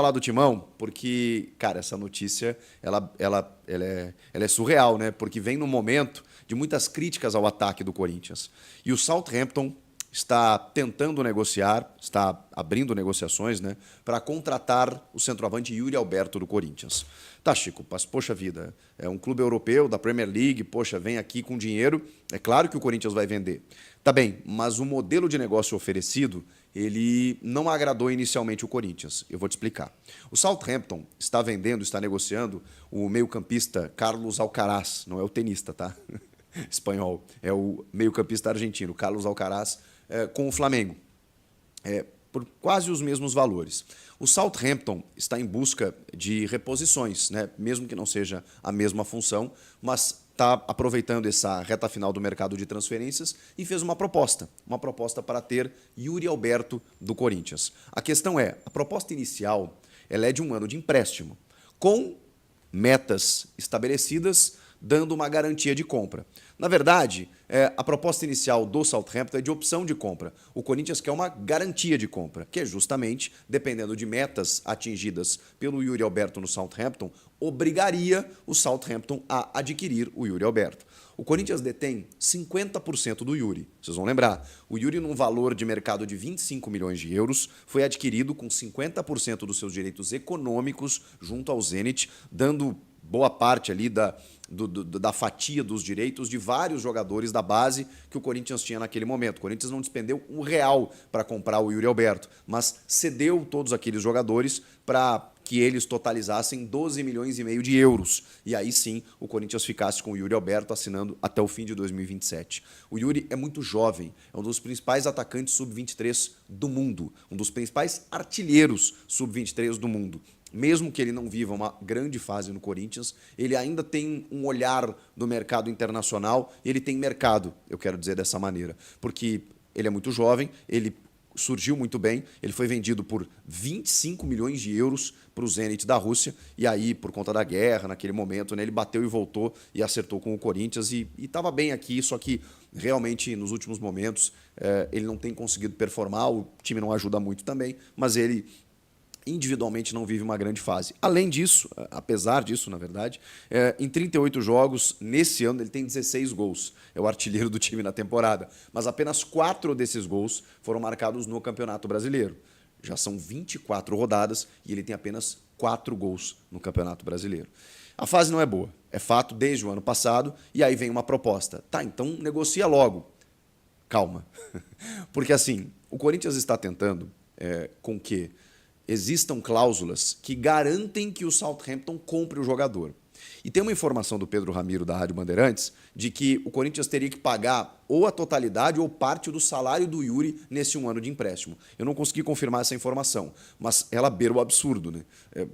Falar do Timão, porque, cara, essa notícia ela é surreal, né? Porque vem num momento de muitas críticas ao ataque do Corinthians. E o Southampton está tentando negociar, está abrindo negociações, né, para contratar o centroavante Yuri Alberto do Corinthians. Tá, Chico, mas poxa vida, é um clube europeu da Premier League, poxa, vem aqui com dinheiro, é claro que o Corinthians vai vender. Tá bem, mas o modelo de negócio oferecido, ele não agradou inicialmente o Corinthians. Eu vou te explicar. O Southampton está vendendo, está negociando o meio-campista Carlos Alcaraz, não é o tenista, tá? Espanhol, é o meio-campista argentino, Carlos Alcaraz, com o Flamengo, por quase os mesmos valores. O Southampton está em busca de reposições, né? Mesmo que não seja a mesma função, mas está aproveitando essa reta final do mercado de transferências e fez uma proposta para ter Yuri Alberto do Corinthians. A questão é, a proposta inicial ela é de um ano de empréstimo, com metas estabelecidas, dando uma garantia de compra. Na verdade, a proposta inicial do Southampton é de opção de compra. O Corinthians quer uma garantia de compra, que é justamente, dependendo de metas atingidas pelo Yuri Alberto no Southampton, obrigaria o Southampton a adquirir o Yuri Alberto. O Corinthians detém 50% do Yuri. Vocês vão lembrar, o Yuri, num valor de mercado de 25 milhões de euros, foi adquirido com 50% dos seus direitos econômicos junto ao Zenit, dando boa parte ali da fatia dos direitos de vários jogadores da base que o Corinthians tinha naquele momento. O Corinthians não despendeu R$ 1 para comprar o Yuri Alberto, mas cedeu todos aqueles jogadores para que eles totalizassem 12 milhões e meio de euros. E aí sim o Corinthians ficasse com o Yuri Alberto assinando até o fim de 2027. O Yuri é muito jovem, é um dos principais atacantes sub-23 do mundo, um dos principais artilheiros sub-23 do mundo. Mesmo que ele não viva uma grande fase no Corinthians, ele ainda tem um olhar do mercado internacional, ele tem mercado, eu quero dizer dessa maneira, porque ele é muito jovem, ele surgiu muito bem, ele foi vendido por 25 milhões de euros para o Zenit da Rússia, e aí, por conta da guerra, naquele momento, né, ele bateu e voltou e acertou com o Corinthians e estava bem aqui, só que realmente nos últimos momentos ele não tem conseguido performar, o time não ajuda muito também, mas ele individualmente não vive uma grande fase. Além disso, apesar disso, na verdade, em 38 jogos, nesse ano, ele tem 16 gols. É o artilheiro do time na temporada. Mas apenas 4 desses gols foram marcados no Campeonato Brasileiro. Já são 24 rodadas e ele tem apenas 4 gols no Campeonato Brasileiro. A fase não é boa, é fato, desde o ano passado, e aí vem uma proposta. Tá, então negocia logo. Calma. Porque assim, o Corinthians está tentando com que existam cláusulas que garantem que o Southampton compre o jogador. E tem uma informação do Pedro Ramiro, da Rádio Bandeirantes, de que o Corinthians teria que pagar ou a totalidade ou parte do salário do Yuri nesse um ano de empréstimo. Eu não consegui confirmar essa informação, mas ela beira o absurdo, né?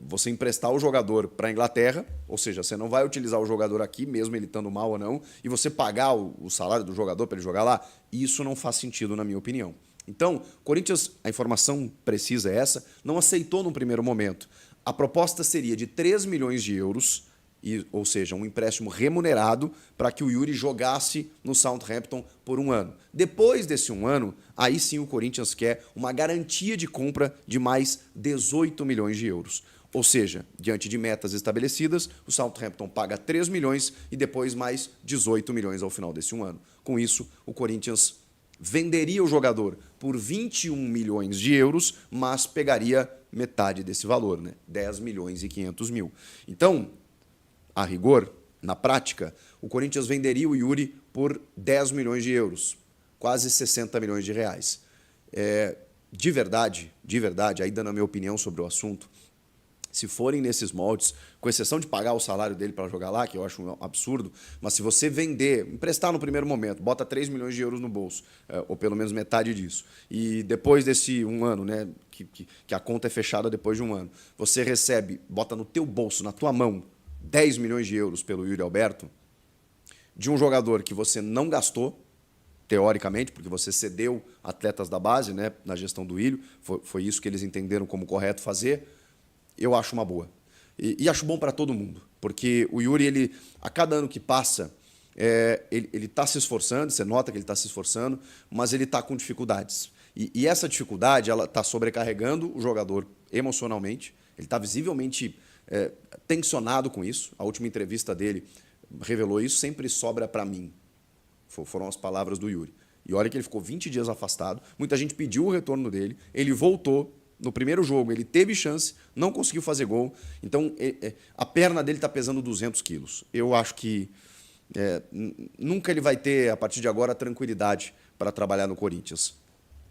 Você emprestar o jogador para a Inglaterra, ou seja, você não vai utilizar o jogador aqui, mesmo ele estando mal ou não, e você pagar o salário do jogador para ele jogar lá, isso não faz sentido, na minha opinião. Então, o Corinthians, a informação precisa é essa, não aceitou num primeiro momento. A proposta seria de 3 milhões de euros, ou seja, um empréstimo remunerado para que o Yuri jogasse no Southampton por um ano. Depois desse um ano, aí sim o Corinthians quer uma garantia de compra de mais 18 milhões de euros. Ou seja, diante de metas estabelecidas, o Southampton paga 3 milhões e depois mais 18 milhões ao final desse um ano. Com isso, o Corinthians venderia o jogador por 21 milhões de euros, mas pegaria metade desse valor, né? 10 milhões e 500 mil. Então, a rigor, na prática, o Corinthians venderia o Yuri por 10 milhões de euros, quase 60 milhões de reais. De verdade, aí dando a minha opinião sobre o assunto, se forem nesses moldes, com exceção de pagar o salário dele para jogar lá, que eu acho um absurdo, mas se você vender, emprestar no primeiro momento, bota 3 milhões de euros no bolso, ou pelo menos metade disso, e depois desse um ano, né, que a conta é fechada depois de um ano, você recebe, bota no teu bolso, na tua mão, 10 milhões de euros pelo Yuri Alberto, de um jogador que você não gastou, teoricamente, porque você cedeu atletas da base, né, na gestão do Ilho, foi isso que eles entenderam como correto fazer, eu acho uma boa. E acho bom para todo mundo, porque o Yuri, ele, a cada ano que passa, ele está se esforçando, você nota que ele está se esforçando, mas ele está com dificuldades. E essa dificuldade ela está sobrecarregando o jogador emocionalmente, Ele está visivelmente tensionado com isso. A última entrevista dele revelou isso. Sempre sobra para mim. Foram as palavras do Yuri. E olha que ele ficou 20 dias afastado. Muita gente pediu o retorno dele. Ele voltou. No primeiro jogo, ele teve chance, não conseguiu fazer gol. Então, a perna dele está pesando 200 quilos. Eu acho que nunca ele vai ter, a partir de agora, tranquilidade para trabalhar no Corinthians.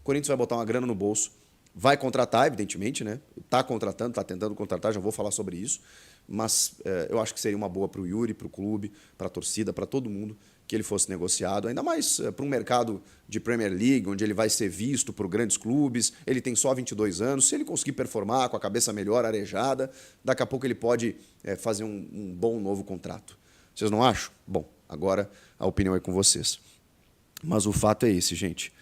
O Corinthians vai botar uma grana no bolso, vai contratar, evidentemente, né? Está contratando, está tentando contratar, já vou falar sobre isso. Mas eu acho que seria uma boa para o Yuri, para o clube, para a torcida, para todo mundo, que ele fosse negociado, ainda mais para um mercado de Premier League, onde ele vai ser visto por grandes clubes. Ele tem só 22 anos. Se ele conseguir performar com a cabeça melhor, arejada, daqui a pouco ele pode fazer um bom novo contrato. Vocês não acham? Bom, agora a opinião é com vocês. Mas o fato é esse, gente.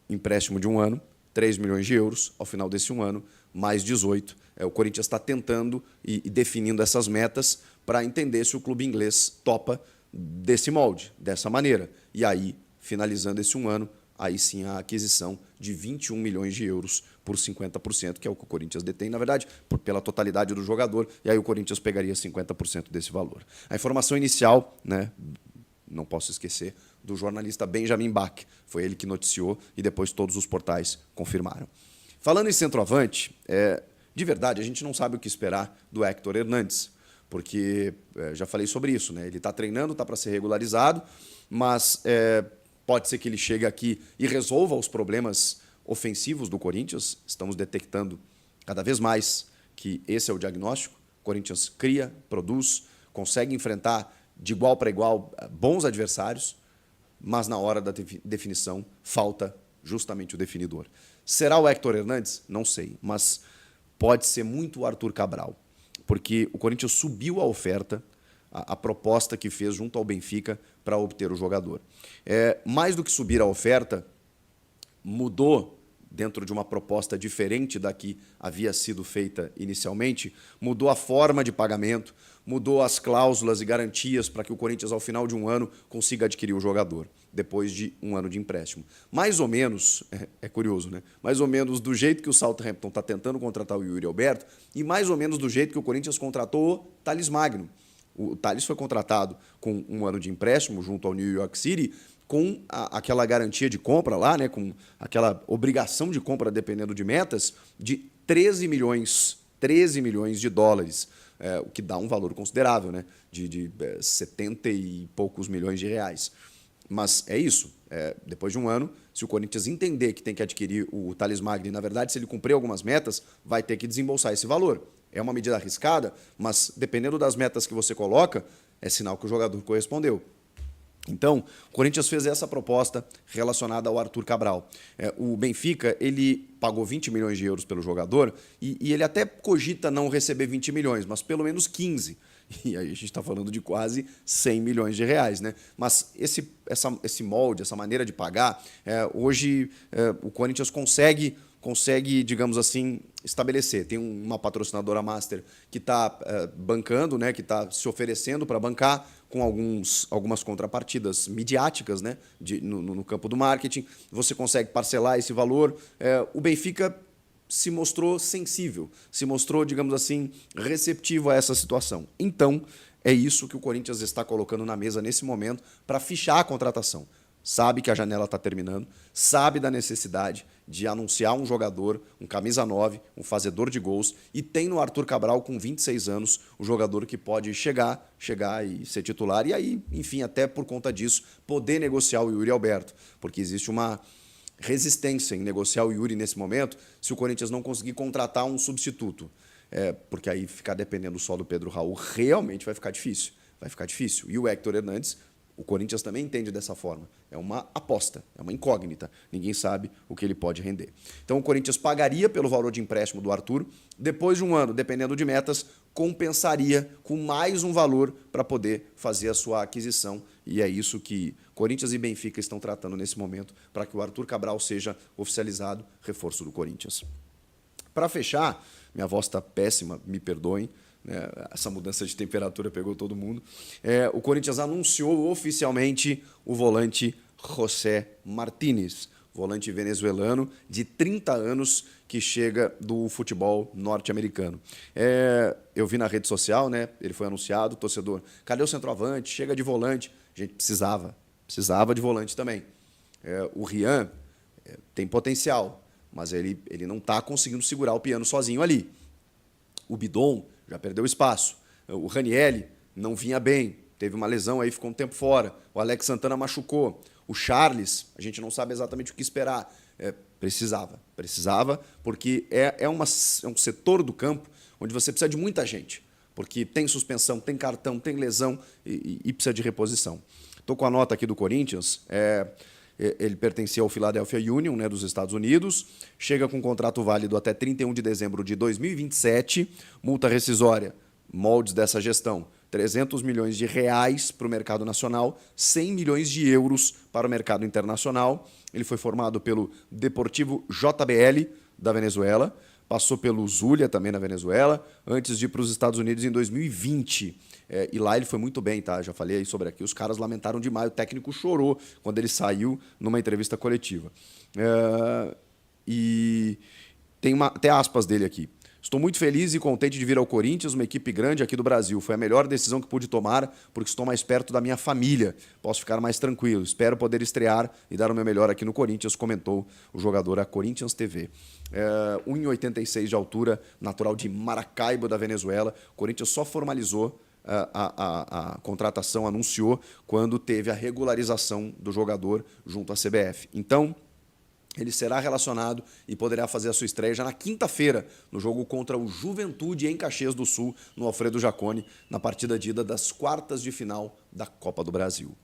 Empréstimo de 1 ano, 3 milhões de euros, ao final desse 1 ano, mais 18. O Corinthians está tentando e definindo essas metas para entender se o clube inglês topa desse molde, dessa maneira. E aí, finalizando esse 1 ano, aí sim a aquisição de 21 milhões de euros por 50%, que é o que o Corinthians detém, na verdade, pela totalidade do jogador, e aí o Corinthians pegaria 50% desse valor. A informação inicial, né, não posso esquecer, do jornalista Benjamin Bach, foi ele que noticiou e depois todos os portais confirmaram. Falando em centroavante, de verdade, a gente não sabe o que esperar do Héctor Hernandes, porque já falei sobre isso, né? Ele está treinando, está para ser regularizado, mas pode ser que ele chegue aqui e resolva os problemas ofensivos do Corinthians. Estamos detectando cada vez mais que esse é o diagnóstico. O Corinthians cria, produz, consegue enfrentar de igual para igual bons adversários, mas na hora da definição falta justamente o definidor. Será o Héctor Hernandes? Não sei, mas pode ser muito o Arthur Cabral, porque o Corinthians subiu a oferta, a proposta que fez junto ao Benfica para obter o jogador. Mais do que subir a oferta, mudou, dentro de uma proposta diferente da que havia sido feita inicialmente, mudou a forma de pagamento, mudou as cláusulas e garantias para que o Corinthians, ao final de 1 ano, consiga adquirir o jogador, depois de 1 ano de empréstimo. Mais ou menos, é curioso, né? Mais ou menos do jeito que o Southampton está tentando contratar o Yuri Alberto e mais ou menos do jeito que o Corinthians contratou o Thales Magno. O Thales foi contratado com 1 ano de empréstimo junto ao New York City, com aquela garantia de compra lá, né, com aquela obrigação de compra, dependendo de metas, de 13 milhões de dólares, o que dá um valor considerável, né, de 70 e poucos milhões de reais. Mas é isso. Depois de 1 ano, se o Corinthians entender que tem que adquirir o Thales Magno, e, na verdade, se ele cumprir algumas metas, vai ter que desembolsar esse valor. É uma medida arriscada, mas, dependendo das metas que você coloca, é sinal que o jogador correspondeu. Então, o Corinthians fez essa proposta relacionada ao Arthur Cabral. O Benfica, ele pagou 20 milhões de euros pelo jogador e ele até cogita não receber 20 milhões, mas pelo menos 15. E aí a gente está falando de quase 100 milhões de reais, né? Mas esse molde, essa maneira de pagar, hoje o Corinthians consegue, digamos assim, estabelecer. Tem uma patrocinadora master que está bancando, né, que está se oferecendo para bancar, com algumas contrapartidas midiáticas, né, no campo do marketing. Você consegue parcelar esse valor. O Benfica se mostrou sensível, se mostrou, digamos assim, receptivo a essa situação. Então, é isso que o Corinthians está colocando na mesa nesse momento para fichar a contratação. Sabe que a janela está terminando, sabe da necessidade de anunciar um jogador, um camisa 9, um fazedor de gols, e tem no Arthur Cabral, com 26 anos, o jogador que pode chegar e ser titular, e aí, enfim, até por conta disso, poder negociar o Yuri Alberto, porque existe uma resistência em negociar o Yuri nesse momento, se o Corinthians não conseguir contratar um substituto, porque aí ficar dependendo só do Pedro Raul realmente vai ficar difícil. E o Héctor Hernandes, o Corinthians também entende dessa forma. É uma aposta, é uma incógnita. Ninguém sabe o que ele pode render. Então, o Corinthians pagaria pelo valor de empréstimo do Arthur. Depois de 1 ano, dependendo de metas, compensaria com mais um valor para poder fazer a sua aquisição. E é isso que Corinthians e Benfica estão tratando nesse momento, para que o Arthur Cabral seja oficializado reforço do Corinthians. Para fechar, minha voz está péssima, me perdoem. Essa mudança de temperatura pegou todo mundo. O Corinthians anunciou oficialmente o volante José Martínez volante venezuelano de 30 anos que chega do futebol norte-americano. Eu vi na rede social, né? Ele foi anunciado, torcedor, cadê o centroavante? Chega de volante. A gente precisava de volante também. O Rian tem potencial, mas ele não está conseguindo segurar o piano sozinho ali. O Bidon já perdeu espaço. O Ranieri não vinha bem, teve uma lesão aí, ficou um tempo fora. O Alex Santana machucou. O Charles, a gente não sabe exatamente o que esperar. Precisava, porque é um setor do campo onde você precisa de muita gente, porque tem suspensão, tem cartão, tem lesão e precisa de reposição. Estou com a nota aqui do Corinthians. Ele pertencia ao Philadelphia Union, né, dos Estados Unidos, chega com contrato válido até 31 de dezembro de 2027, multa rescisória, moldes dessa gestão, 300 milhões de reais para o mercado nacional, 100 milhões de euros para o mercado internacional. Ele foi formado pelo Deportivo JBL da Venezuela, passou pelo Zulia também na Venezuela, antes de ir para os Estados Unidos em 2020. E lá ele foi muito bem, tá? Já falei aí sobre aqui. Os caras lamentaram demais, o técnico chorou quando ele saiu numa entrevista coletiva. E tem até aspas dele aqui. Estou muito feliz e contente de vir ao Corinthians, uma equipe grande aqui do Brasil. Foi a melhor decisão que pude tomar, porque estou mais perto da minha família. Posso ficar mais tranquilo. Espero poder estrear e dar o meu melhor aqui no Corinthians, comentou o jogador à Corinthians TV. 1,86 de altura, natural de Maracaibo, da Venezuela. O Corinthians só formalizou a contratação, anunciou quando teve a regularização do jogador junto à CBF. Então, ele será relacionado e poderá fazer a sua estreia já na quinta-feira, no jogo contra o Juventude em Caxias do Sul, no Alfredo Jaconi, na partida de ida das quartas de final da Copa do Brasil.